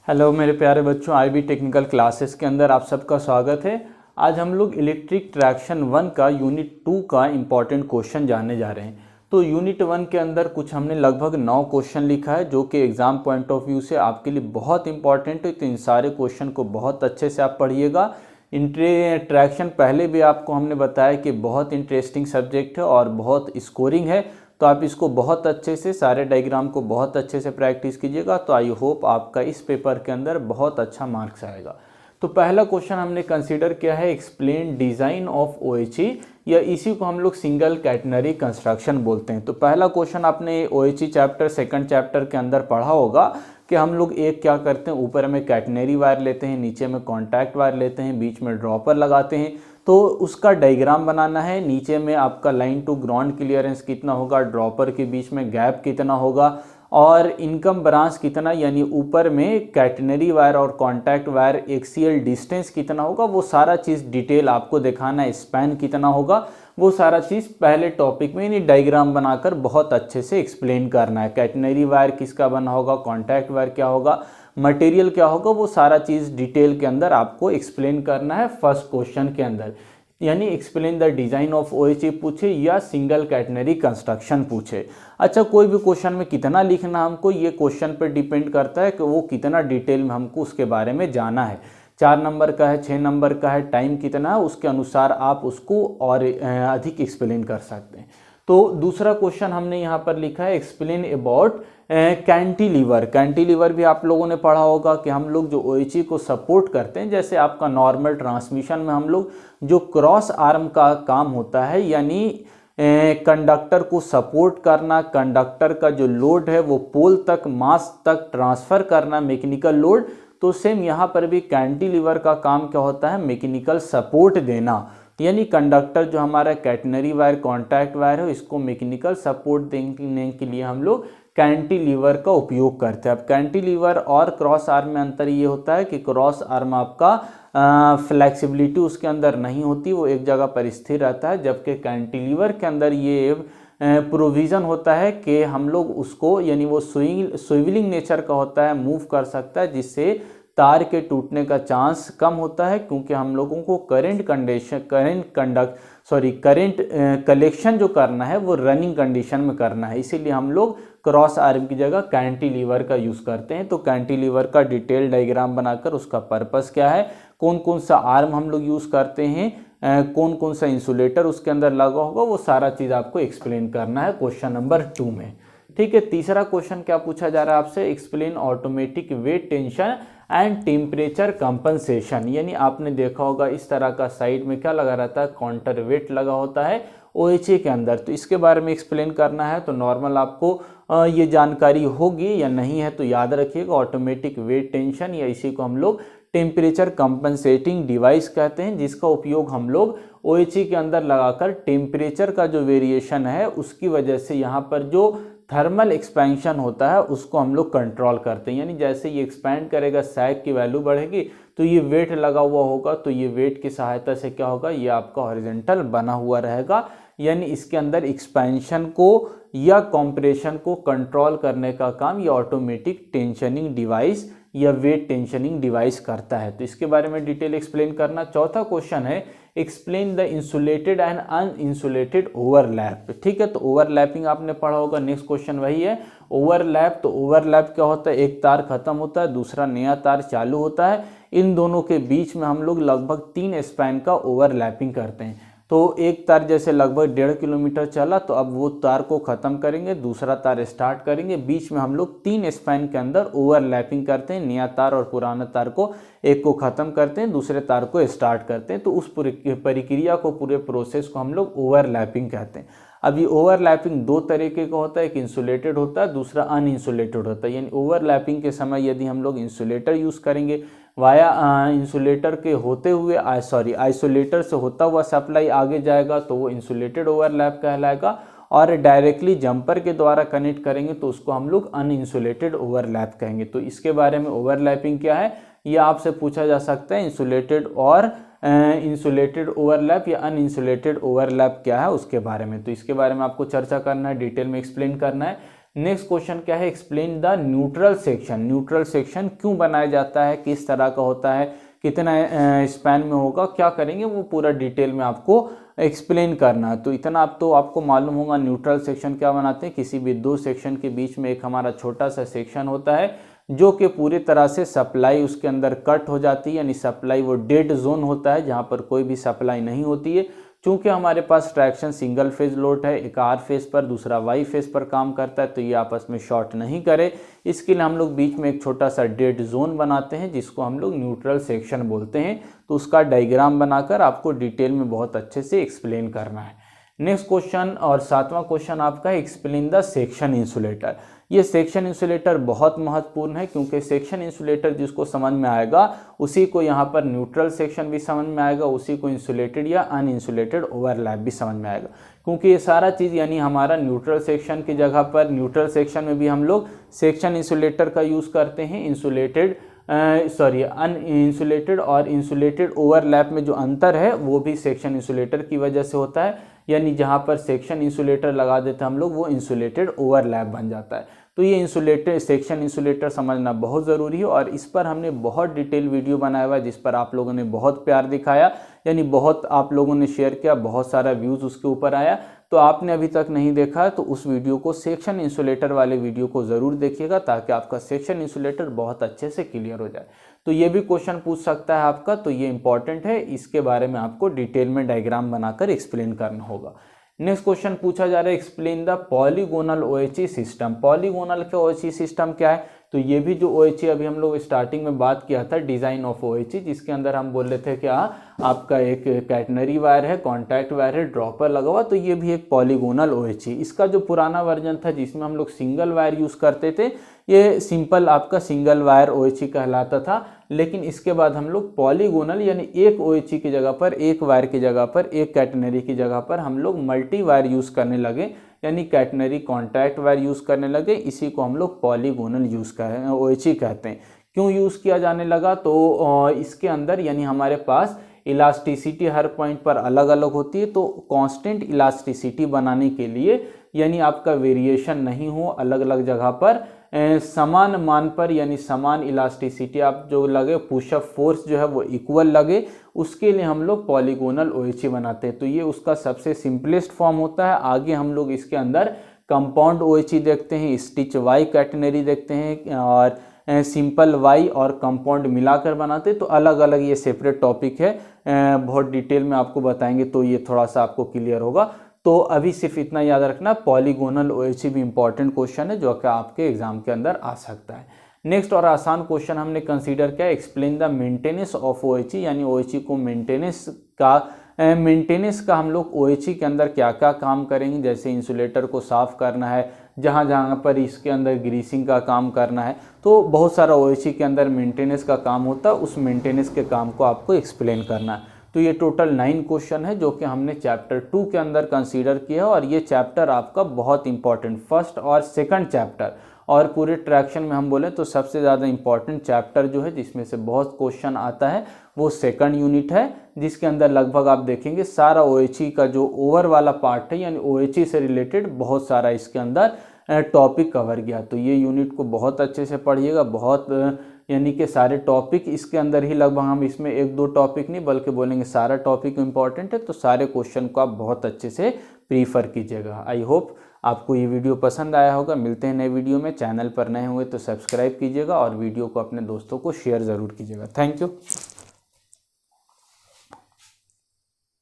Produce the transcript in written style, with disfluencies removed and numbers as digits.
Hello मेरे प्यारे बच्चों, आईबी टेक्निकल क्लासेस के अंदर आप सबका स्वागत है। आज हम लोग इलेक्ट्रिक ट्रैक्शन 1 का यूनिट 2 का इम्पॉर्टेंट क्वेश्चन जानने जा रहे हैं। तो यूनिट 1 के अंदर कुछ हमने लगभग 9 क्वेश्चन लिखा है जो कि एग्ज़ाम पॉइंट ऑफ व्यू से आपके लिए बहुत इंपॉर्टेंट है। तो इन सारे क्वेश्चन को बहुत अच्छे से आप पढ़िएगा। ट्रैक्शन पहले भी आपको हमने बताया कि बहुत इंटरेस्टिंग सब्जेक्ट है और बहुत स्कोरिंग है, तो आप इसको बहुत अच्छे से सारे डायग्राम को बहुत अच्छे से प्रैक्टिस कीजिएगा। तो आई होप आपका इस पेपर के अंदर बहुत अच्छा मार्क्स आएगा। तो पहला क्वेश्चन हमने कंसीडर किया है एक्सप्लेन डिज़ाइन ऑफ OHE, या इसी को हम लोग सिंगल कैटनरी कंस्ट्रक्शन बोलते हैं। तो पहला क्वेश्चन आपने OHE चैप्टर सेकंड चैप्टर के अंदर पढ़ा होगा कि हम लोग एक क्या करते हैं, ऊपर में कैटनरी वायर लेते हैं, नीचे में कॉन्टैक्ट वायर लेते हैं, बीच में ड्रॉपर लगाते हैं। तो उसका डायग्राम बनाना है। नीचे में आपका लाइन टू ग्राउंड क्लियरेंस कितना होगा, ड्रॉपर के बीच में गैप कितना होगा और इनकम ब्रांच कितना, यानी ऊपर में कैटनरी वायर और कॉन्टैक्ट वायर एक्सियल डिस्टेंस कितना होगा, वो सारा चीज़ डिटेल आपको दिखाना है। स्पैन कितना होगा, वो सारा चीज़ पहले टॉपिक में यानी डायग्राम बनाकर बहुत अच्छे से एक्सप्लेन करना है। कैटनरी वायर किसका बना होगा, कॉन्टैक्ट वायर क्या होगा, मटेरियल क्या होगा, वो सारा चीज़ डिटेल के अंदर आपको एक्सप्लेन करना है फर्स्ट क्वेश्चन के अंदर। यानी explain the design of OHE पूछे या सिंगल कैटनरी कंस्ट्रक्शन पूछे। अच्छा, कोई भी क्वेश्चन में कितना लिखना हमको, ये क्वेश्चन पर डिपेंड करता है कि वो कितना डिटेल में हमको उसके बारे में जाना है। 4 नंबर का है, 6 नंबर का है, टाइम कितना है, उसके अनुसार आप उसको और अधिक एक्सप्लेन कर सकते हैं। तो दूसरा क्वेश्चन हमने यहाँ पर लिखा है एक्सप्लेन अबाउट कैंटिलीवर। कैंटिलीवर भी आप लोगों ने पढ़ा होगा कि हम लोग जो OHE को सपोर्ट करते हैं, जैसे आपका नॉर्मल ट्रांसमिशन में हम लोग जो क्रॉस आर्म का काम होता है, यानी कंडक्टर को सपोर्ट करना, कंडक्टर का जो लोड है वो पोल तक मास तक ट्रांसफ़र करना, मैकेनिकल लोड। तो सेम यहाँ पर भी कैंटिलीवर का काम क्या होता है, मैकेनिकल सपोर्ट देना। यानी कंडक्टर जो हमारा कैटनरी वायर कॉन्टैक्ट वायर है, इसको मैकेनिकल सपोर्ट देने के लिए हम लोग कैंटिलीवर का उपयोग करते हैं। अब कैंटिलीवर और क्रॉस आर्म में अंतर ये होता है कि क्रॉस आर्म आपका फ्लेक्सिबिलिटी उसके अंदर नहीं होती, वो एक जगह पर स्थिर रहता है, जबकि कैंटिलीवर के अंदर ये प्रोविज़न होता है कि हम लोग उसको, यानी वो स्विवलिंग नेचर का होता है, मूव कर सकता है, जिससे तार के टूटने का चांस कम होता है, क्योंकि हम लोगों को करंट कलेक्शन जो करना है वो रनिंग कंडीशन में करना है। इसीलिए हम लोग क्रॉस आर्म की जगह कैंटिलीवर का यूज़ करते हैं। तो कैंटिलीवर का डिटेल डायग्राम बनाकर उसका पर्पस क्या है, कौन कौन सा आर्म हम लोग यूज़ करते हैं, कौन कौन सा इंसुलेटर उसके अंदर लगा होगा, वो सारा चीज़ आपको एक्सप्लेन करना है क्वेश्चन नंबर 2 में। ठीक है, तीसरा क्वेश्चन क्या पूछा जा रहा है आपसे, explain automatic weight tension and temperature compensation. यानी आपने देखा होगा इस तरह का साइड में क्या लगा रहता है, काउंटर वेट लगा होता है OHE के अंदर। तो इसके बारे में एक्सप्लेन करना है। तो नॉर्मल आपको ये जानकारी होगी या नहीं है तो याद रखिएगा, ऑटोमेटिक वेट टेंशन या इसी को हम लोग टेम्परेचर कंपनसेटिंग डिवाइस कहते हैं, जिसका उपयोग हम लोग OHE के अंदर लगाकर टेम्परेचर का जो वेरिएशन है उसकी वजह से यहाँ पर जो थर्मल एक्सपेंशन होता है उसको हम लोग कंट्रोल करते हैं। यानी जैसे ये एक्सपैंड करेगा, सैग की वैल्यू बढ़ेगी, तो ये वेट लगा हुआ होगा, तो ये वेट की सहायता से क्या होगा, ये आपका हॉरिजॉन्टल बना हुआ रहेगा। यानी इसके अंदर एक्सपेंशन को या कंप्रेशन को कंट्रोल करने का काम ये ऑटोमेटिक टेंशनिंग डिवाइस या वेट टेंशनिंग डिवाइस करता है। तो इसके बारे में डिटेल एक्सप्लेन करना। चौथा क्वेश्चन है explain the insulated and uninsulated overlap. ठीक है, तो ओवरलैपिंग आपने पढ़ा होगा, नेक्स्ट क्वेश्चन वही है ओवरलैप। तो ओवरलैप क्या होता है, एक तार खत्म होता है, दूसरा नया तार चालू होता है, इन दोनों के बीच में हम लोग लगभग 3 स्पैन का ओवरलैपिंग करते हैं। तो एक तार जैसे लगभग 1.5 किलोमीटर चला, तो अब वो तार को ख़त्म करेंगे, दूसरा तार स्टार्ट करेंगे, बीच में हम लोग 3 स्पैन के अंदर ओवरलैपिंग करते हैं। नया तार और पुराना तार को, एक को ख़त्म करते हैं, दूसरे तार को स्टार्ट करते हैं। तो उस पूरी प्रक्रिया को, पूरे प्रोसेस को हम लोग ओवरलैपिंग कहते हैं। अब ये ओवरलैपिंग 2 तरीके का होता है, एक इंसुलेटेड होता है, दूसरा अनइंसुलेटेड होता है। यानी ओवरलैपिंग के समय यदि हम लोग इंसुलेटर यूज़ करेंगे, वाया इंसुलेटर के होते हुए आइसोलेटर से होता हुआ सप्लाई आगे जाएगा तो वो इंसुलेटेड ओवरलैप कहलाएगा, और डायरेक्टली जंपर के द्वारा कनेक्ट करेंगे तो उसको हम लोग अनइंसुलेटेड ओवरलैप कहेंगे। तो इसके बारे में ओवरलैपिंग क्या है ये आपसे पूछा जा सकता है, इंसुलेटेड और इंसुलेटेड ओवरलैप या अनइंसुलेटेड ओवरलैप क्या है उसके बारे में। तो इसके बारे में आपको चर्चा करना है, डिटेल में एक्सप्लेन करना है। नेक्स्ट क्वेश्चन क्या है, explain the neutral section. Neutral section क्यों बनाया जाता है, किस तरह का होता है, कितना स्पैन में होगा, क्या करेंगे, वो पूरा डिटेल में आपको एक्सप्लेन करना है। तो इतना आप तो आपको मालूम होगा न्यूट्रल सेक्शन क्या बनाते हैं, किसी भी दो सेक्शन के बीच में एक हमारा छोटा सा सेक्शन होता है जो कि पूरी तरह से सप्लाई उसके अंदर कट हो जाती है, यानी सप्लाई वो डेड जोन होता है जहाँ पर कोई भी सप्लाई नहीं होती है। चूंकि हमारे पास ट्रैक्शन सिंगल फेज लोड है, एक आर फेज पर दूसरा वाई फेज पर काम करता है, तो ये आपस में शॉर्ट नहीं करे, इसके लिए हम लोग बीच में एक छोटा सा डेड जोन बनाते हैं जिसको हम लोग न्यूट्रल सेक्शन बोलते हैं। तो उसका डायग्राम बनाकर आपको डिटेल में बहुत अच्छे से एक्सप्लेन करना है। नेक्स्ट क्वेश्चन और 7वां क्वेश्चन आपका एक्सप्लेन द सेक्शन इंसुलेटर। ये सेक्शन इंसुलेटर बहुत महत्वपूर्ण है क्योंकि सेक्शन इंसुलेटर जिसको समझ में आएगा उसी को यहाँ पर न्यूट्रल सेक्शन भी समझ में आएगा, उसी को इंसुलेटेड या अनइंसुलेटेड ओवरलैप भी समझ में आएगा, क्योंकि ये सारा चीज़ यानी हमारा न्यूट्रल सेक्शन की जगह पर न्यूट्रल सेक्शन में भी हम लोग सेक्शन इंसुलेटर का यूज़ करते हैं। अनइंसुलेटेड और इंसुलेटेड ओवरलैप में जो अंतर है वो भी सेक्शन इंसुलेटर की वजह से होता है, यानी जहाँ पर सेक्शन इंसुलेटर लगा देते हैं हम लोग वो इंसुलेटेड ओवरलैप बन जाता है। तो ये सेक्शन इंसुलेटर समझना बहुत ज़रूरी है और इस पर हमने बहुत डिटेल वीडियो बनाया हुआ है जिस पर आप लोगों ने बहुत प्यार दिखाया, यानी बहुत आप लोगों ने शेयर किया, बहुत सारा व्यूज़ उसके ऊपर आया। तो आपने अभी तक नहीं देखा तो उस वीडियो को, सेक्शन इंसुलेटर वाले वीडियो को ज़रूर देखिएगा ताकि आपका सेक्शन इंसुलेटर बहुत अच्छे से क्लियर हो जाए। तो ये भी क्वेश्चन पूछ सकता है आपका, तो ये इंपॉर्टेंट है, इसके बारे में आपको डिटेल में डायग्राम बनाकर एक्सप्लेन करना होगा। नेक्स्ट क्वेश्चन पूछा जा रहा है explain the polygonal OHE system. Polygonal का ओएचई सिस्टम क्या है, तो ये भी जो ओएचई अभी हम लोग स्टार्टिंग में बात किया था डिज़ाइन ऑफ ओएचई, जिसके अंदर हम बोल रहे थे कि आपका एक कैटनरी वायर है, कॉन्टैक्ट वायर है, ड्रॉपर लगा हुआ, तो ये भी एक पॉलीगोनल ओएचई। इसका जो पुराना वर्जन था जिसमें हम लोग सिंगल वायर यूज़ करते थे, ये सिंपल आपका सिंगल वायर ओएचई कहलाता था। लेकिन इसके बाद हम लोग पॉलीगोनल यानी एक ओएचई की जगह पर, एक वायर की जगह पर, एक कैटनरी की जगह पर हम लोग मल्टी वायर यूज़ करने लगे, यानी कैटनरी कॉन्टैक्ट वायर यूज़ करने लगे। इसी को हम लोग पॉलीगोनल ओएचई कहते हैं। क्यों यूज़ किया जाने लगा, तो इसके अंदर यानी हमारे पास इलास्टिसिटी हर पॉइंट पर अलग अलग होती है, तो कांस्टेंट इलास्टिसिटी बनाने के लिए, यानी आपका वेरिएशन नहीं हो अलग अलग जगह पर, समान मान पर यानी समान इलास्टिसिटी आप जो लगे, पुशअप फोर्स जो है वो इक्वल लगे, उसके लिए हम लोग पॉलीगोनल ओएचई बनाते हैं। तो ये उसका सबसे सिंपलेस्ट फॉर्म होता है। आगे हम लोग इसके अंदर कंपाउंड ओएचई देखते हैं, स्टिच वाई कैटनरी देखते हैं और सिंपल वाई और कंपाउंड मिलाकर बनाते हैं। तो अलग अलग ये सेपरेट टॉपिक है, बहुत डिटेल में आपको बताएंगे तो ये थोड़ा सा आपको क्लियर होगा। तो अभी सिर्फ इतना याद रखना, पॉलीगोनल ओएचई भी इंपॉर्टेंट क्वेश्चन है जो कि आपके एग्जाम के अंदर आ सकता है। नेक्स्ट और आसान क्वेश्चन हमने कंसीडर किया explain the maintenance of OHE, यानी ओएचई को मेंटेनेंस का हम लोग ओएचई के अंदर क्या क्या काम करेंगे, जैसे इंसुलेटर को साफ़ करना है, जहाँ जहाँ पर इसके अंदर ग्रीसिंग का काम करना है, तो बहुत सारा ओएचई के अंदर मेंटेनेंस का काम होता है, उस मेंटेनेंस के काम को आपको एक्सप्लेन करना है। तो ये टोटल 9 क्वेश्चन है जो कि हमने चैप्टर 2 के अंदर कंसीडर किया और ये चैप्टर आपका बहुत इंपॉर्टेंट, फर्स्ट और सेकंड चैप्टर, और पूरे ट्रैक्शन में हम बोले तो सबसे ज़्यादा इंपॉर्टेंट चैप्टर जो है जिसमें से बहुत क्वेश्चन आता है वो सेकंड यूनिट है, जिसके अंदर लगभग आप देखेंगे सारा ओएचई का जो ओवर वाला पार्ट है, यानी ओएचई से रिलेटेड बहुत सारा इसके अंदर टॉपिक कवर किया। तो ये यूनिट को बहुत अच्छे से पढ़िएगा, बहुत यानी कि सारे टॉपिक इसके अंदर ही, लगभग हम इसमें एक दो टॉपिक नहीं बल्कि बोलेंगे सारा टॉपिक इंपॉर्टेंट है, तो सारे क्वेश्चन को आप बहुत अच्छे से प्रीफर कीजिएगा। आई होप आपको ये वीडियो पसंद आया होगा। मिलते हैं नए वीडियो में। चैनल पर नए हुए तो सब्सक्राइब कीजिएगा और वीडियो को अपने दोस्तों को शेयर ज़रूर कीजिएगा। Thank you.